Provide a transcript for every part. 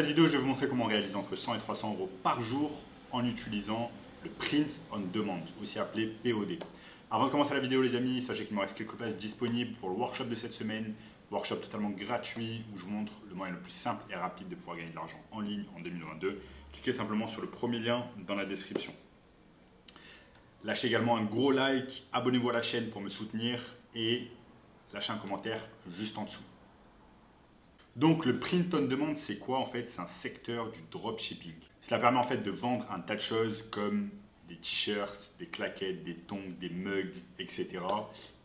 Dans cette vidéo, je vais vous montrer comment réaliser entre 100 et 300 euros par jour en utilisant le Print on Demand, aussi appelé POD. Avant de commencer la vidéo, les amis, sachez qu'il me reste quelques places disponibles pour le workshop de cette semaine, workshop totalement gratuit où je vous montre le moyen le plus simple et rapide de pouvoir gagner de l'argent en ligne en 2022. Cliquez simplement sur le premier lien dans la description. Lâchez également un gros like, abonnez-vous à la chaîne pour me soutenir et lâchez un commentaire juste en dessous. Donc le print on demand, c'est quoi en fait? C'est un secteur du dropshipping. Cela permet en fait de vendre un tas de choses comme des t-shirts, des claquettes, des tongs, des mugs, etc.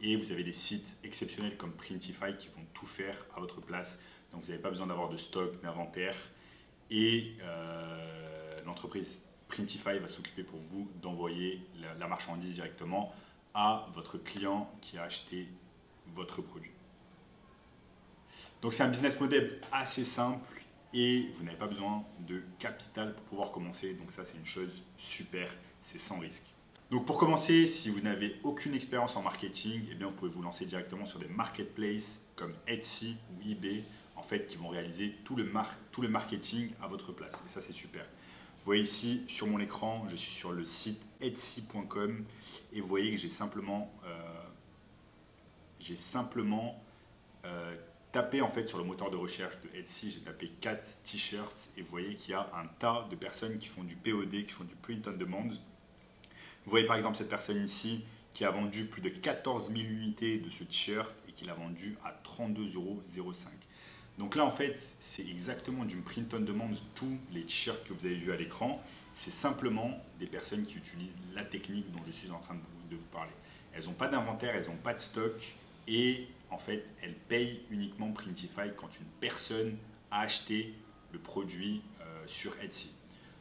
Et vous avez des sites exceptionnels comme Printify qui vont tout faire à votre place. Donc vous n'avez pas besoin d'avoir de stock, d'inventaire. Et l'entreprise Printify va s'occuper pour vous d'envoyer la marchandise directement à votre client qui a acheté votre produit. Donc c'est un business model assez simple et vous n'avez pas besoin de capital pour pouvoir commencer. Donc ça c'est une chose super, c'est sans risque. Donc pour commencer, si vous n'avez aucune expérience en marketing, eh bien vous pouvez vous lancer directement sur des marketplaces comme Etsy ou eBay en fait qui vont réaliser tout le marketing à votre place. Et ça c'est super. Vous voyez ici sur mon écran, je suis sur le site etsy.com et vous voyez que j'ai simplement tapé en fait sur le moteur de recherche de Etsy, j'ai tapé 4 t-shirts et vous voyez qu'il y a un tas de personnes qui font du POD, qui font du print on demand. Vous voyez par exemple cette personne ici qui a vendu plus de 14 000 unités de ce t-shirt et qui l'a vendu à 32,05 euros. Donc là en fait c'est exactement du print on demand, tous les t-shirts que vous avez vus à l'écran. C'est simplement des personnes qui utilisent la technique dont je suis en train de vous parler. Elles n'ont pas d'inventaire, elles n'ont pas de stock. Et en fait, elle paye uniquement Printify quand une personne a acheté le produit sur Etsy.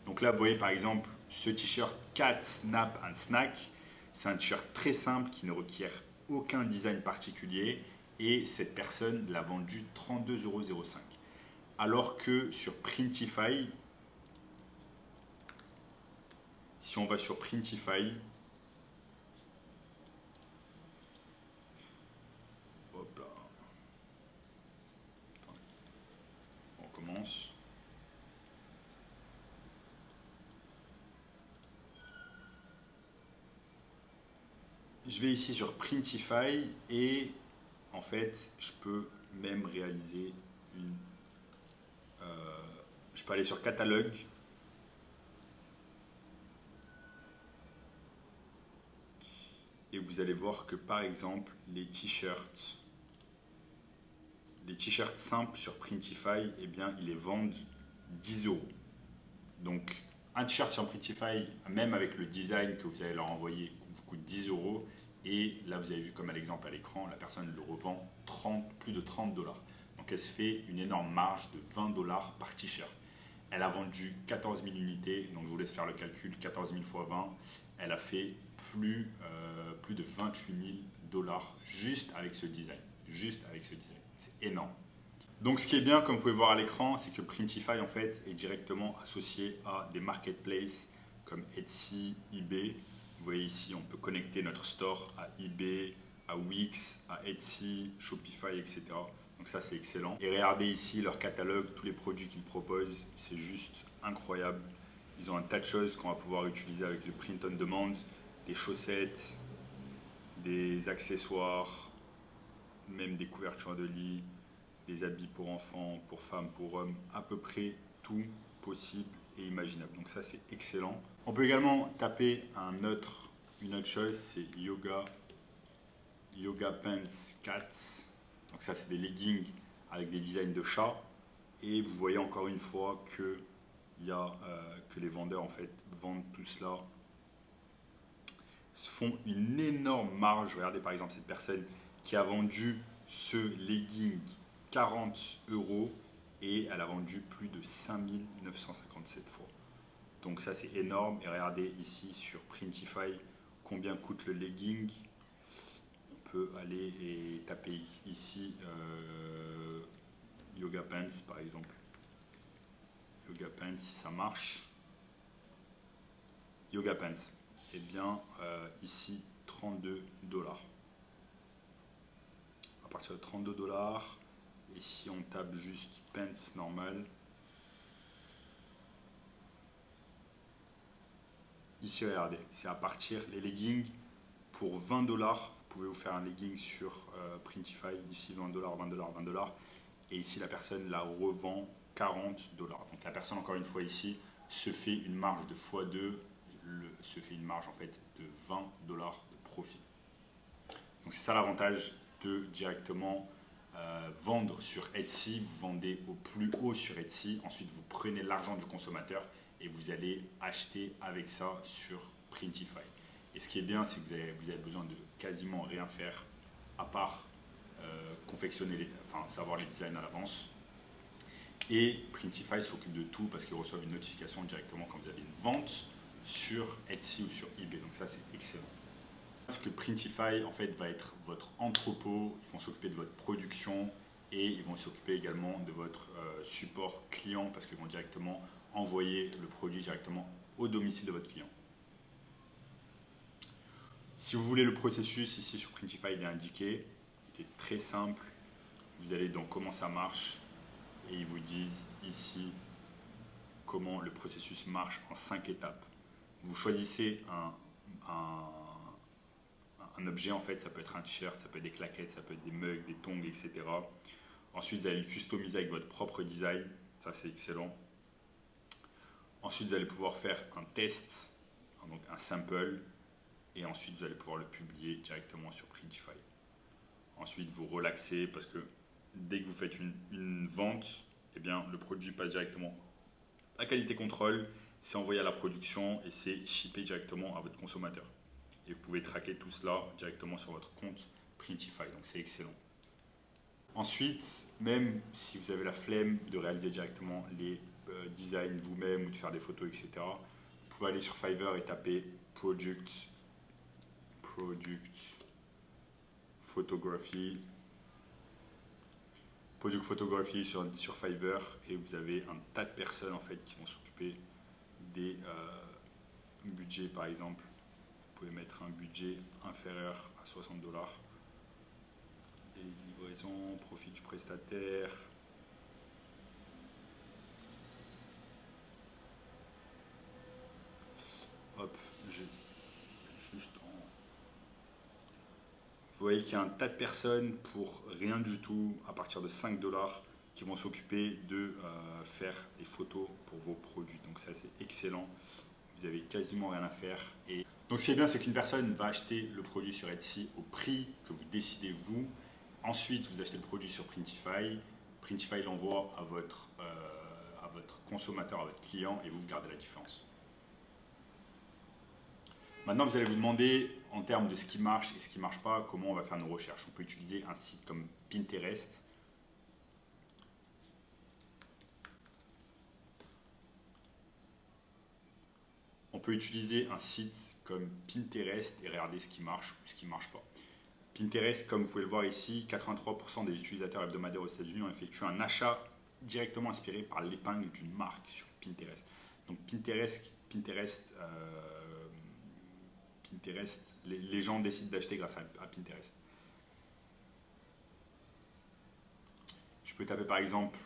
Donc là, vous voyez par exemple ce t-shirt Cat Snap and Snack. C'est un t-shirt très simple qui ne requiert aucun design particulier et cette personne l'a vendu 32,05 euros. Alors que sur Printify, si on va sur Printify, hop là. On commence. Je vais ici sur Printify et en fait, je peux même réaliser une. Je peux aller sur catalogue. Et vous allez voir que par exemple, les t-shirts simples sur Printify, eh bien, ils les vendent 10 euros. Donc, un t-shirt sur Printify, même avec le design que vous allez leur envoyer, vous coûte 10 euros. Et là, vous avez vu comme à l'exemple à l'écran, la personne le revend plus de 30 $. Donc, elle se fait une énorme marge de 20 $ par t-shirt. Elle a vendu 14 000 unités, donc je vous laisse faire le calcul, 14 000 fois 20. Elle a fait plus de 28 000 $ juste avec ce design. Juste avec ce design. C'est énorme. Donc ce qui est bien, comme vous pouvez voir à l'écran, c'est que Printify en fait est directement associé à des marketplaces comme Etsy, eBay. Vous voyez ici, on peut connecter notre store à eBay, à Wix, à Etsy, Shopify, etc. Donc ça c'est excellent. Et regardez ici leur catalogue, tous les produits qu'ils proposent, c'est juste incroyable. Ils ont un tas de choses qu'on va pouvoir utiliser avec le print on demand, des chaussettes, des accessoires, même des couvertures de lit, des habits pour enfants, pour femmes, pour hommes, à peu près tout possible et imaginable. Donc ça c'est excellent. On peut également taper une autre chose, c'est Yoga Pants Cats. Donc ça c'est des leggings avec des designs de chats. Et vous voyez encore une fois que les vendeurs en fait vendent tout cela, se font une énorme marge. Regardez par exemple cette personne qui a vendu ce legging 40 euros et elle a vendu plus de 5 957 fois. Donc ça c'est énorme. Et regardez ici sur Printify combien coûte le legging. On peut aller et taper ici Yoga Pants par exemple. Yoga Pants si ça marche. Yoga Pants. Et bien ici 32 $. À partir de 32 $. Et si on tape juste pants normal, ici, regardez, c'est à partir les leggings pour 20 dollars. Vous pouvez vous faire un legging sur Printify, ici 20 dollars, 20 dollars, 20 dollars. Et ici, la personne la revend 40 dollars. Donc la personne, encore une fois ici, se fait une marge de x2, se fait une marge en fait de 20 dollars de profit. Donc c'est ça l'avantage de directement vendre sur Etsy. Vous vendez au plus haut sur Etsy. Ensuite, vous prenez l'argent du consommateur et vous allez acheter avec ça sur Printify. Et ce qui est bien, c'est que vous avez besoin de quasiment rien faire à part confectionner, savoir les designs à l'avance. Et Printify s'occupe de tout parce qu'ils reçoivent une notification directement quand vous avez une vente sur Etsy ou sur eBay. Donc ça, c'est excellent. Parce que Printify en fait va être votre entrepôt. Ils vont s'occuper de votre production et ils vont s'occuper également de votre support client parce qu'ils vont directement envoyer le produit directement au domicile de votre client. Si vous voulez le processus, ici sur Printify, il est indiqué. Il est très simple. Vous allez dans comment ça marche et ils vous disent ici comment le processus marche en 5 étapes. Vous choisissez un objet, en fait, ça peut être un t-shirt, ça peut être des claquettes, ça peut être des mugs, des tongs, etc. Ensuite, vous allez le customiser avec votre propre design. Ça, c'est excellent. Ensuite, vous allez pouvoir faire un test, donc un sample. Et ensuite, vous allez pouvoir le publier directement sur Printify. Ensuite, vous relaxez parce que dès que vous faites une vente, eh bien, le produit passe directement à qualité contrôle, c'est envoyé à la production et c'est shippé directement à votre consommateur. Et vous pouvez traquer tout cela directement sur votre compte Printify, donc c'est excellent. Ensuite, même si vous avez la flemme de réaliser directement les designs vous-même ou de faire des photos, etc., vous pouvez aller sur Fiverr et taper Product Photography sur Fiverr et vous avez un tas de personnes en fait qui vont s'occuper des budgets. Par exemple, vous pouvez mettre un budget inférieur à 60 dollars, des livraisons, profit du prestataire. Hop, j'ai juste Vous voyez qu'il y a un tas de personnes pour rien du tout, à partir de 5 dollars, qui vont s'occuper de faire des photos pour vos produits. Donc ça, c'est excellent. Vous avez quasiment rien à faire. Et donc ce qui est bien, c'est qu'une personne va acheter le produit sur Etsy au prix que vous décidez vous. Ensuite, vous achetez le produit sur Printify. Printify l'envoie à votre consommateur, à votre client, et vous gardez la différence. Maintenant, vous allez vous demander, en termes de ce qui marche et ce qui ne marche pas, comment on va faire nos recherches. On peut utiliser un site comme Pinterest. On peut utiliser un site comme Pinterest et regarder ce qui marche ou ce qui ne marche pas. Pinterest, comme vous pouvez le voir ici, 83% des utilisateurs hebdomadaires aux États-Unis ont effectué un achat directement inspiré par l'épingle d'une marque sur Pinterest. Donc Pinterest, les gens décident d'acheter grâce à Pinterest. Je peux taper par exemple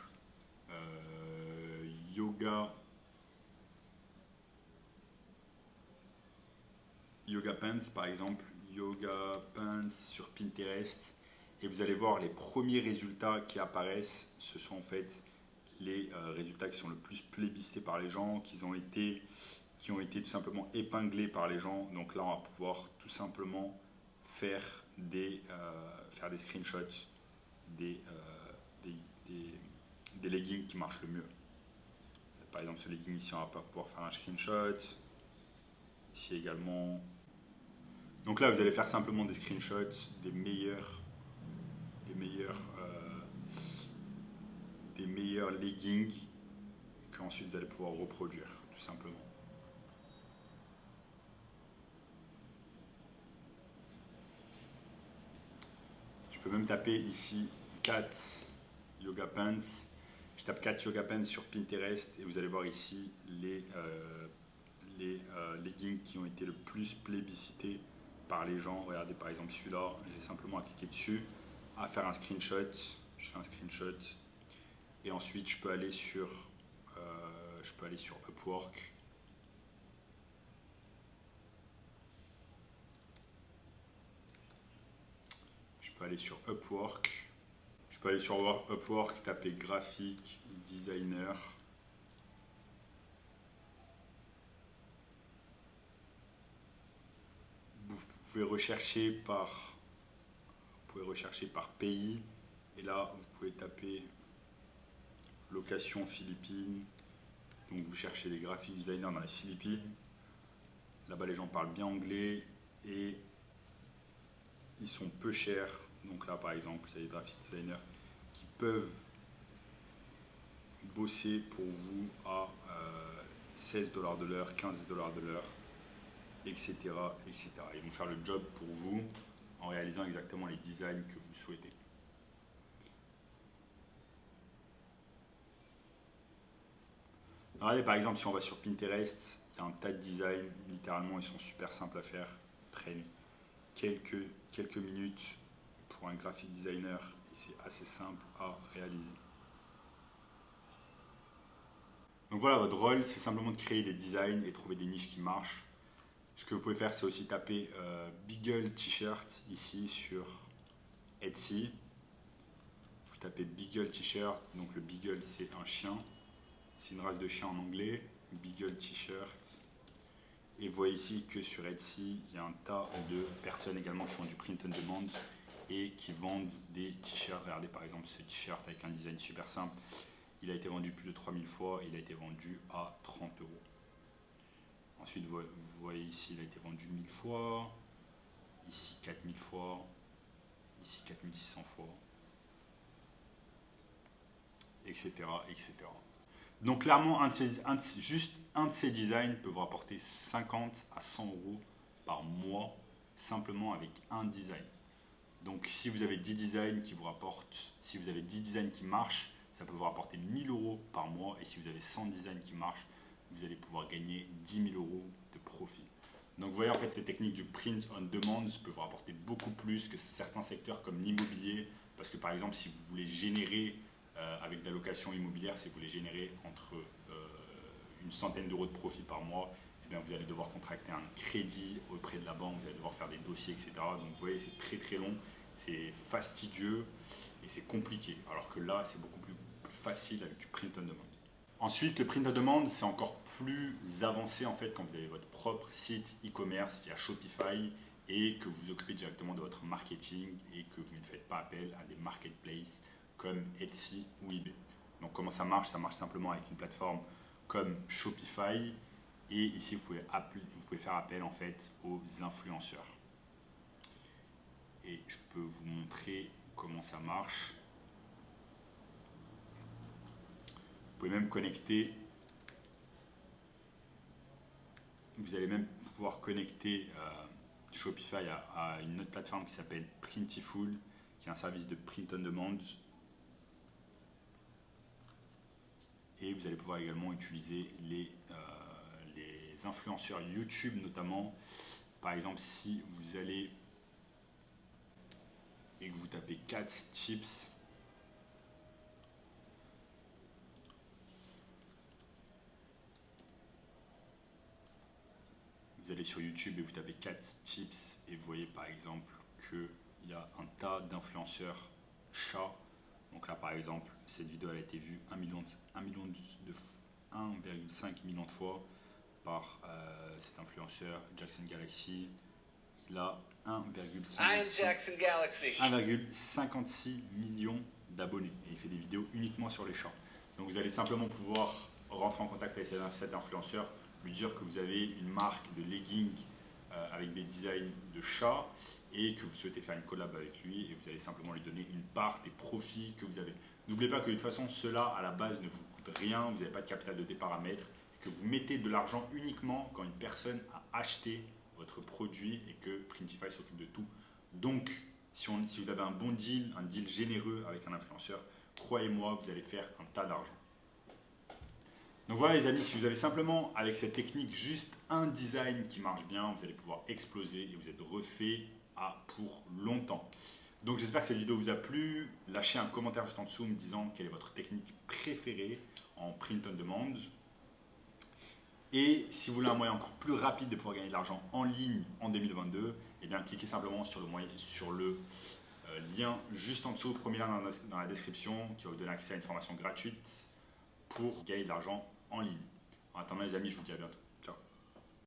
yoga pants par exemple, yoga pants sur Pinterest, et vous allez voir les premiers résultats qui apparaissent. Ce sont en fait les résultats qui sont le plus plébiscités par les gens, qui ont été tout simplement épinglés par les gens. Donc là, on va pouvoir tout simplement faire des screenshots des leggings qui marchent le mieux. Par exemple, ce legging ici, on va pouvoir faire un screenshot. Ici également. Donc là, vous allez faire simplement des screenshots des meilleurs leggings qu'ensuite vous allez pouvoir reproduire, tout simplement. Je peux même taper ici 4 yoga pants. Je tape 4 yoga pants sur Pinterest et vous allez voir ici les leggings qui ont été le plus plébiscités par les gens. Regardez par exemple celui-là, j'ai simplement à cliquer dessus, à faire un screenshot. Je fais un screenshot et ensuite je peux aller sur Upwork. peux aller sur Upwork. Je peux aller sur Upwork, taper graphique designer. Vous pouvez rechercher par pays. Et là, vous pouvez taper location Philippines. Donc vous cherchez les graphic designers dans les Philippines. Là-bas, les gens parlent bien anglais et ils sont peu chers. Donc là, par exemple, c'est des graphic designers qui peuvent bosser pour vous à 16 $ de l'heure, 15 $ de l'heure, etc., etc. Ils vont faire le job pour vous en réalisant exactement les designs que vous souhaitez. Regardez, par exemple, si on va sur Pinterest, il y a un tas de designs, littéralement, ils sont super simples à faire, prennent quelques minutes pour un graphic designer et c'est assez simple à réaliser. Donc voilà, votre rôle, c'est simplement de créer des designs et trouver des niches qui marchent. Ce que vous pouvez faire, c'est aussi taper Beagle T-shirt ici sur Etsy. Vous tapez Beagle T-shirt, donc le Beagle c'est un chien, c'est une race de chien en anglais, Beagle T-shirt. Et vous voyez ici que sur Etsy, il y a un tas de personnes également qui font du print on demand et qui vendent des t-shirts. Regardez par exemple ce t-shirt avec un design super simple. Il a été vendu plus de 3000 fois, il a été vendu à 30 €. Ensuite, vous voyez ici, il a été vendu 1000 fois, ici 4000 fois, ici 4600 fois, etc., etc. Donc clairement, juste un de ces designs peut vous rapporter 50 à 100 € par mois, simplement avec un design. Donc si vous avez 10 designs qui vous rapportent, si vous avez 10 designs qui marchent, ça peut vous rapporter 1000 € par mois. Et si vous avez 100 designs qui marchent, vous allez pouvoir gagner 10 000 € de profit. Donc vous voyez, en fait, ces techniques du print on demand peuvent vous rapporter beaucoup plus que certains secteurs comme l'immobilier. Parce que par exemple, si vous voulez générer avec de la location immobilière, si vous voulez générer entre une centaine d'euros de profit par mois, eh bien, vous allez devoir contracter un crédit auprès de la banque, vous allez devoir faire des dossiers, etc. Donc vous voyez, c'est très très long, c'est fastidieux et c'est compliqué. Alors que là, c'est beaucoup plus facile avec du print on demand. Ensuite, le print on demand, c'est encore plus avancé en fait quand vous avez votre propre site e-commerce via Shopify et que vous vous occupez directement de votre marketing et que vous ne faites pas appel à des marketplaces comme Etsy ou eBay. Donc comment ça marche? Ça marche simplement avec une plateforme comme Shopify et ici vous pouvez faire appel en fait aux influenceurs. Et je peux vous montrer comment ça marche. Vous pouvez même connecter, vous allez même pouvoir connecter Shopify à une autre plateforme qui s'appelle Printiful, qui est un service de print on demand. Et vous allez pouvoir également utiliser les influenceurs YouTube notamment. Par exemple, si vous allez et que vous tapez Cats Chips, vous allez sur YouTube et vous tapez Cats Chips et vous voyez par exemple qu'il y a un tas d'influenceurs chats. Donc là par exemple, cette vidéo elle a été vue 1,5 million de fois par cet influenceur Jackson Galaxy. Il a 1,56 million d'abonnés et il fait des vidéos uniquement sur les chats. Donc vous allez simplement pouvoir rentrer en contact avec cet influenceur, lui dire que vous avez une marque de leggings avec des designs de chats et que vous souhaitez faire une collab avec lui et vous allez simplement lui donner une part des profits que vous avez. N'oubliez pas que de toute façon cela à la base ne vous coûte rien, vous n'avez pas de capital de départ à mettre, que vous mettez de l'argent uniquement quand une personne a acheté votre produit et que Printify s'occupe de tout. Donc si vous avez un bon deal, un deal généreux avec un influenceur, croyez-moi, vous allez faire un tas d'argent. Donc voilà les amis, si vous avez simplement avec cette technique juste un design qui marche bien, vous allez pouvoir exploser et vous êtes refait pour longtemps. Donc j'espère que cette vidéo vous a plu. Lâchez un commentaire juste en dessous me disant quelle est votre technique préférée en print on demand. Et si vous voulez un moyen encore plus rapide de pouvoir gagner de l'argent en ligne en 2022, eh bien cliquez simplement sur le lien juste en dessous, premier lien dans la description, qui va vous donner accès à une formation gratuite pour gagner de l'argent en ligne. En attendant les amis, je vous dis à bientôt.